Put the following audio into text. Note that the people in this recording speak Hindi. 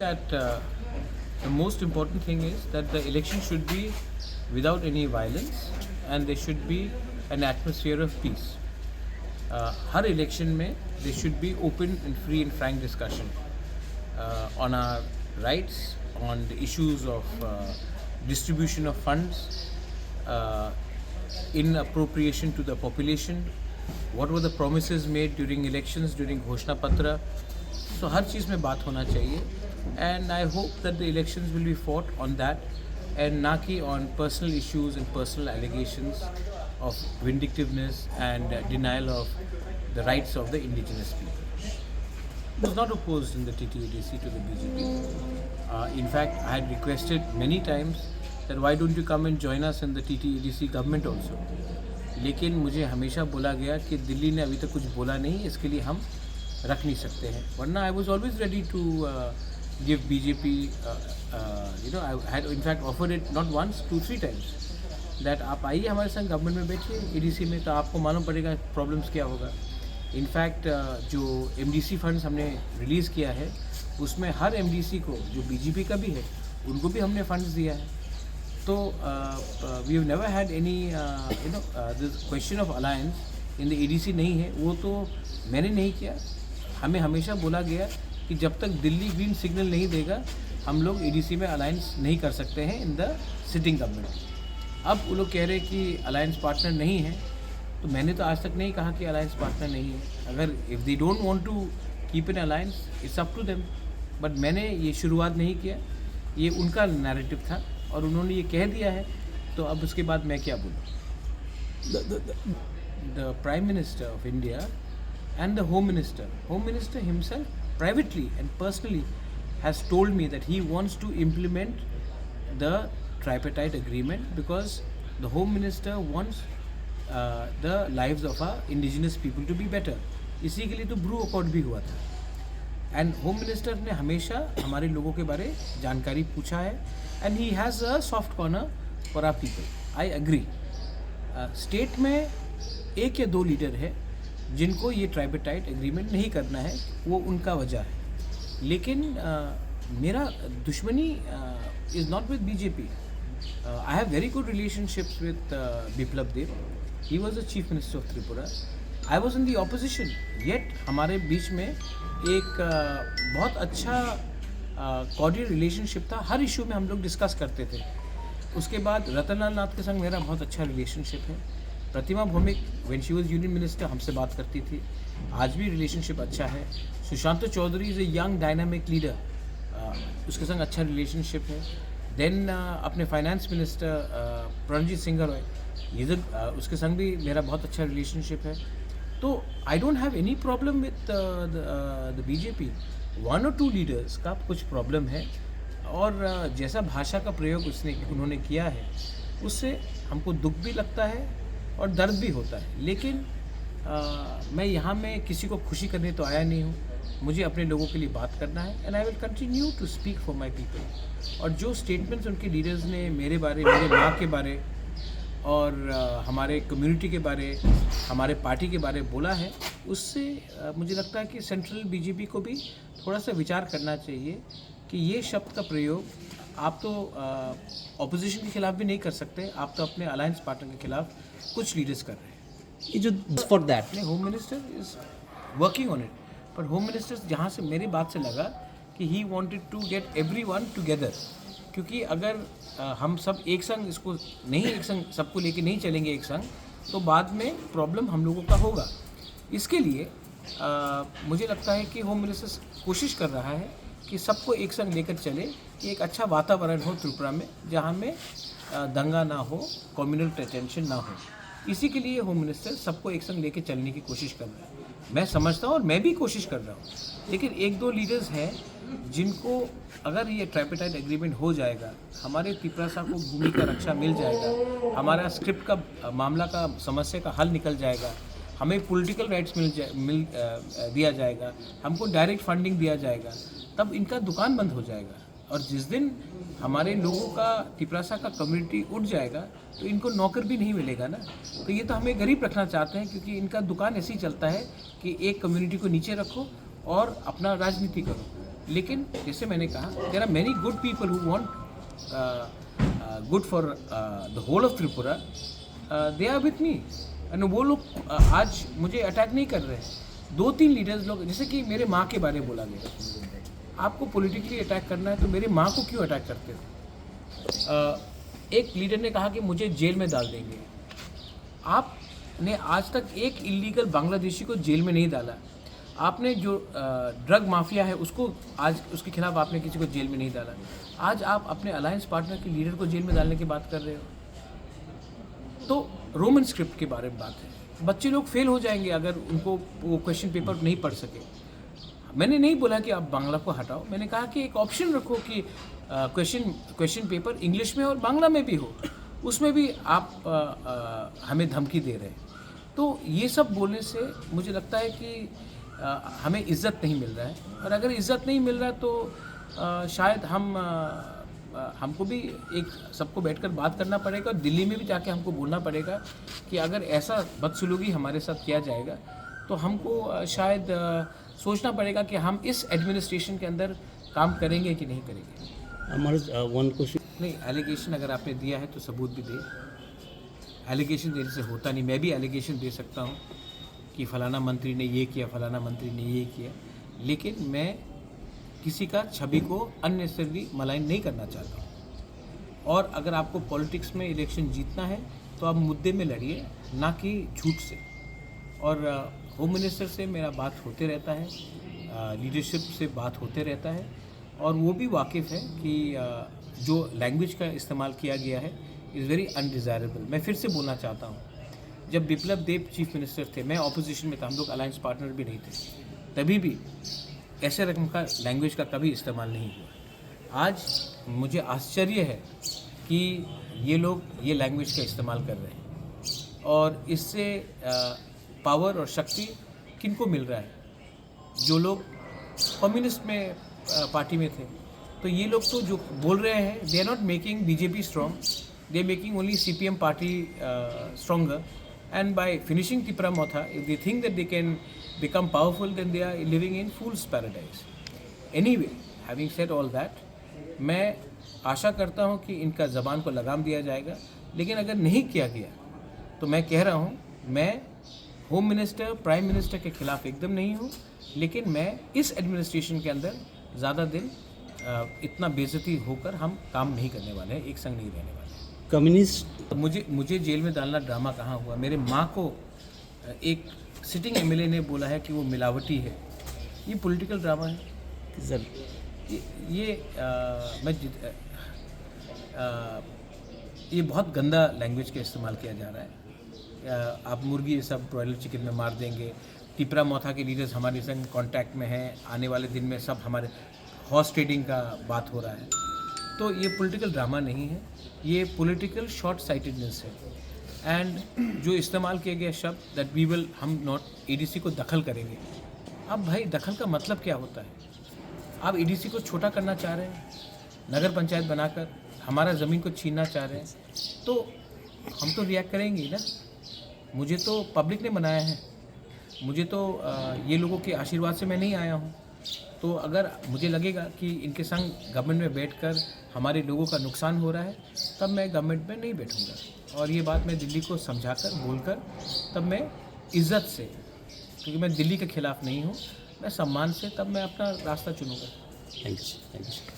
that the most important thing is that the election should be without any violence and there should be an atmosphere of peace. Her election में there should be open and free and frank discussion on our rights, on the issues of distribution of funds, in appropriation to the population, what were the promises made during elections, during Ghoshna Patra. So हर चीज़ में बात होना चाहिए and I hope that the elections will be fought on that and ना कि on personal issues and personal allegations of vindictiveness and denial of the rights of the indigenous people. I was not opposed in the TTADC to the BJP. In fact, I had requested many times that why don't you come and join us in the TTADC government also. लेकिन मुझे हमेशा बोला गया कि दिल्ली ने अभी तक कुछ बोला नहीं, इसके लिए हम रख नहीं सकते हैं. वरना I was always ready to give BJP, I had in fact offered it not once, 2-3 times. that आप आइए हमारे संग गवर्नमेंट में बैठिए एडीसी में, तो आपको मालूम पड़ेगा प्रॉब्लम्स क्या होगा. इनफैक्ट जो एमडीसी फंड्स हमने रिलीज़ किया है उसमें हर एमडीसी को जो बीजेपी का भी है उनको भी हमने फंड्स दिया है. तो we have never had any this question of alliance in the ADC नहीं है, वो तो मैंने नहीं किया. हमें हमेशा बोला गया कि जब तक दिल्ली ग्रीन सिग्नल नहीं देगा हम लोग एडीसी में अलायंस नहीं कर सकते हैं इन द सिटिंग गवर्नमेंट. अब वो लोग कह रहे हैं कि अलायंस पार्टनर नहीं है, तो मैंने तो आज तक नहीं कहा कि अलायंस पार्टनर नहीं है. अगर if they don't want to keep an alliance it's up to them, but मैंने ये शुरुआत नहीं किया, ये उनका नैरेटिव था और उन्होंने ये कह दिया है, तो अब उसके बाद मैं क्या बोलूँ. The prime minister of India and the home minister himself privately and personally has told me that he wants to implement the tripartite agreement because the home minister wants the lives of our indigenous people to be better. इसी के लिए तो ब्रू अकॉर्ड भी हुआ था. एंड होम मिनिस्टर ने हमेशा हमारे लोगों के बारे जानकारी पूछा है and he has a soft corner for our people. I agree. State में एक या दो लीडर है जिनको ये ट्राइपेटाइट एग्रीमेंट नहीं करना है, वो उनका वजह है. लेकिन मेरा दुश्मनी is not with BJP. I have very good relationships with Biplab Deb. He was the chief minister of Tripura. I was in the opposition, yet हमारे बीच में एक बहुत अच्छा कॉर्डियल रिलेशनशिप था. हर इशू में हम लोग डिस्कस करते थे. उसके बाद रतनलाल नाथ के संग मेरा बहुत अच्छा रिलेशनशिप है. Pratima Bhowmik when she was union minister हमसे बात करती थी, आज भी रिलेशनशिप अच्छा है. Sushant Chaudhary is a young dynamic leader, उसके संग अच्छा रिलेशनशिप है. देन अपने फाइनेंस मिनिस्टर प्रणजीत सिंह रॉय, ये उसके संग भी मेरा बहुत अच्छा रिलेशनशिप है. तो I don't have any problem with the BJP. 1 or 2 leaders का कुछ प्रॉब्लम है और जैसा भाषा का प्रयोग उन्होंने किया है उससे हमको दुख भी लगता है और दर्द भी होता है. लेकिन मैं यहाँ में किसी को खुशी करने तो आया नहीं हूँ. मुझे अपने लोगों के लिए बात करना है and I will continue to speak for my people. और जो स्टेटमेंट्स उनके लीडर्स ने मेरे बारे, मेरे माँ के बारे और हमारे कम्युनिटी के बारे, हमारे पार्टी के बारे बोला है, उससे मुझे लगता है कि सेंट्रल बीजेपी को भी थोड़ा सा विचार करना चाहिए कि ये शब्द का प्रयोग आप तो ऑपोजिशन के खिलाफ भी नहीं कर सकते, आप तो अपने अलायंस पार्टनर के खिलाफ कुछ लीडर्स कर रहे हैं. ये जो for that home minister is working on it. पर होम मिनिस्टर जहाँ से मेरी बात से लगा कि he wanted to get everyone together, क्योंकि अगर हम सब एक संग इसको नहीं, एक संग सबको लेके नहीं चलेंगे एक संग, तो बाद में प्रॉब्लम हम लोगों का होगा. इसके लिए मुझे लगता है कि होम मिनिस्टर कोशिश कर रहा है कि सबको एक संग लेकर चले, कि एक अच्छा वातावरण हो त्रिपुरा में जहाँ में दंगा ना हो, कम्युनल टेंशन ना हो. इसी के लिए होम मिनिस्टर सबको एक संग लेकर चलने की कोशिश कर रहा है. मैं समझता हूँ और मैं भी कोशिश कर रहा हूँ. लेकिन 1-2 लीडर्स हैं जिनको अगर ये ट्राइपेटाइट एग्रीमेंट हो जाएगा, हमारे त्रिपुरा को भूमि का रक्षा मिल जाएगा, हमारा स्क्रिप्ट का मामला का समस्या का हल निकल जाएगा, हमें पॉलिटिकल राइट्स मिल दिया जाएगा, हमको डायरेक्ट फंडिंग दिया जाएगा, तब इनका दुकान बंद हो जाएगा. और जिस दिन हमारे लोगों का तिपरासा का कम्युनिटी उठ जाएगा तो इनको नौकर भी नहीं मिलेगा ना. तो ये तो हमें गरीब रखना चाहते हैं, क्योंकि इनका दुकान ऐसे ही चलता है कि एक कम्युनिटी को नीचे रखो और अपना राजनीति करो. लेकिन जैसे मैंने कहा, there are many good people who want good for the whole of Tripura, they are with me. And वो लोग आज मुझे अटैक नहीं कर रहे हैं। 2-3 लीडर्स लोग, जैसे कि मेरे माँ के बारे में बोला गया, आपको पॉलिटिकली अटैक करना है तो मेरी माँ को क्यों अटैक करते थे? एक लीडर ने कहा कि मुझे जेल में डाल देंगे। आपने आज तक एक इलीगल बांग्लादेशी को जेल में नहीं डाला। आपने जो ड्रग माफिया है उसको आज उसके खिलाफ आपने किसी को जेल में नहीं डाला। आज आप अपने अलायंस पार्टनर के लीडर को जेल में डालने की बात कर रहे हो। तो रोमन स्क्रिप्ट के बारे में बात है। बच्चे लोग फेल हो जाएंगे अगर उनको वो क्वेश्चन पेपर नहीं पढ़ सके। मैंने नहीं बोला कि आप बांग्ला को हटाओ, मैंने कहा कि एक ऑप्शन रखो कि क्वेश्चन पेपर इंग्लिश में और बांग्ला में भी हो, उसमें भी आप हमें धमकी दे रहे हैं। तो ये सब बोलने से मुझे लगता है कि हमें इज़्ज़त नहीं मिल रहा है, और अगर इज़्ज़त नहीं मिल रहा है तो शायद हमको भी एक सबको बैठकर बात करना पड़ेगा, और दिल्ली में भी जाके हमको बोलना पड़ेगा कि अगर ऐसा बदसलूकी हमारे साथ किया जाएगा तो हमको शायद सोचना पड़ेगा कि हम इस एडमिनिस्ट्रेशन के अंदर काम करेंगे कि नहीं करेंगे। हमारा वन क्वेश्चन नहीं, एलिगेशन अगर आपने दिया है तो सबूत भी दे। एलिगेशन देने से होता नहीं। मैं भी एलिगेशन दे सकता हूँ कि फ़लाना मंत्री ने ये किया, फ़लाना मंत्री ने ये किया, लेकिन मैं किसी का छवि को अननेसेसरली मलाइन नहीं करना चाहता हूँ। और अगर आपको पॉलिटिक्स में इलेक्शन जीतना है तो आप मुद्दे में लड़िए, ना कि झूठ से। और होम मिनिस्टर से मेरा बात होते रहता है, लीडरशिप से बात होते रहता है, और वो भी वाकिफ़ है कि जो लैंग्वेज का इस्तेमाल किया गया है इज़ वेरी अनडिज़ायरेबल। मैं फिर से बोलना चाहता हूँ, जब बिप्लब देब चीफ मिनिस्टर थे, मैं ऑपोजिशन में था, हम लोग अलायंस पार्टनर भी नहीं थे, तभी भी ऐसे रकम का लैंग्वेज का कभी इस्तेमाल नहीं हुआ। आज मुझे आश्चर्य है कि ये लोग ये लैंग्वेज का इस्तेमाल कर रहे हैं, और इससे पावर और शक्ति किनको मिल रहा है? जो लोग कम्युनिस्ट में पार्टी में थे। तो ये लोग तो जो बोल रहे हैं, they are not making BJP strong, they are making only CPM party stronger. And by finishing Tipura Motha, if they think that they can become powerful, then they are living in fool's paradise. Anyway, having said all that, मैं आशा करता हूँ कि इनका ज़बान को लगाम दिया जाएगा, लेकिन अगर नहीं किया गया तो मैं कह रहा हूँ, मैं होम मिनिस्टर, प्राइम मिनिस्टर के खिलाफ एकदम नहीं हूँ, लेकिन मैं इस एडमिनिस्ट्रेशन के अंदर ज़्यादा दिन इतना बेइज्जती होकर हम काम नहीं करने वाले हैं, एक संग नहीं रहने वाले। कम्युनिस्ट मुझे जेल में डालना ड्रामा कहाँ हुआ? मेरे माँ को एक सिटिंग एमएलए ने बोला है कि वो मिलावटी है। ये पॉलिटिकल ड्रामा है सर। ये बहुत गंदा लैंग्वेज का इस्तेमाल किया जा रहा है। आप मुर्गी सब ब्रॉयलर चिकन में मार देंगे। टिपरा मोथा के लीडर्स हमारे संग कांटेक्ट में हैं, आने वाले दिन में सब हमारे हॉर्स ट्रेडिंग का बात हो रहा है। तो ये पॉलिटिकल ड्रामा नहीं है, ये पॉलिटिकल शॉर्ट साइटेडनेस है। एंड जो इस्तेमाल किए गए शब्द दैट वी विल, हम नॉट एडीसी को दखल करेंगे। अब भाई दखल का मतलब क्या होता है? आप एडीसी को छोटा करना चाह रहे हैं, नगर पंचायत बनाकर हमारा ज़मीन को छीनना चाह रहे हैं, तो हम तो रिएक्ट करेंगे ही ना। मुझे तो पब्लिक ने बनाया है, मुझे तो ये लोगों के आशीर्वाद से मैं नहीं आया हूँ। तो अगर मुझे लगेगा कि इनके संग गवर्नमेंट में बैठकर हमारे लोगों का नुकसान हो रहा है, तब मैं गवर्नमेंट में नहीं बैठूंगा। और ये बात मैं दिल्ली को समझाकर, बोलकर, तब मैं इज़्ज़त से, क्योंकि मैं दिल्ली के खिलाफ नहीं हूँ, मैं सम्मान से तब मैं अपना रास्ता चुनूँगा। Thank you.